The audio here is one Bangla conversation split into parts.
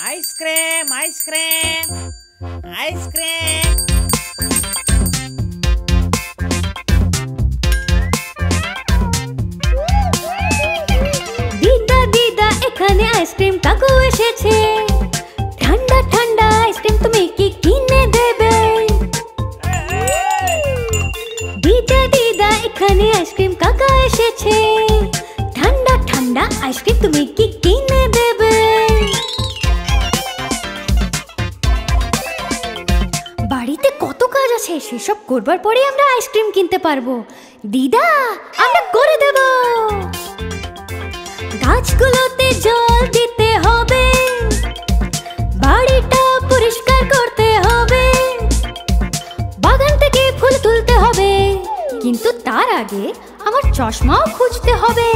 Ice cream ice cream ice cream. দিদা দিদা এখানে আইসক্রিম কাকু এসেছে। ঠান্ডা ঠান্ডা আইসক্রিম তুমি কি কিনে দেবে? দিদা দিদা এখানে আইসক্রিম কাকা এসেছে। ঠান্ডা ঠান্ডা আইসক্রিম তুমি কি কিনে দেবে? বাড়িতে কত কাজ আছে, সেসব করবার পরে আমরা আইসক্রিম কিনতে পারবো। দিদা আমরা করে দেব। গাছগুলোতে জল দিতে হবে, বাড়িটা পরিষ্কার করতে হবে, বাগান থেকে ফুল তুলতে হবে, কিন্তু তার আগে আমার চশমাও খুঁজতে হবে।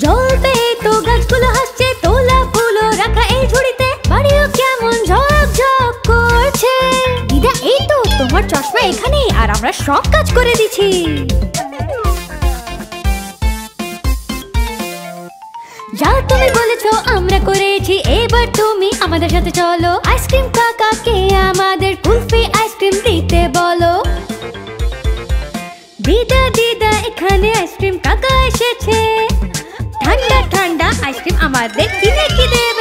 জল পেয়ে তো গাছগুলো হাসছে, তোলা ফুলও রাখা এই ঝুড়িতে, বাড়িও কেমন ঝকঝক করছে। দিদা এই তো তোমার চশমা এখানে, আর আমরা সব কাজ করে দিচ্ছি। যা তুমি বলেছো আমরা করেছি, এবার তুমি আমাদের সাথে চলো। আইসক্রিম কাকাকে আমাদের কুলফি আইসক্রিম দিতে বলো। দিদা দিদা এখানে আইসক্রিম কাকা এসেছে। ঠান্ডা ঠান্ডা আইসক্রিম আমাদের কিনে কি দেবে?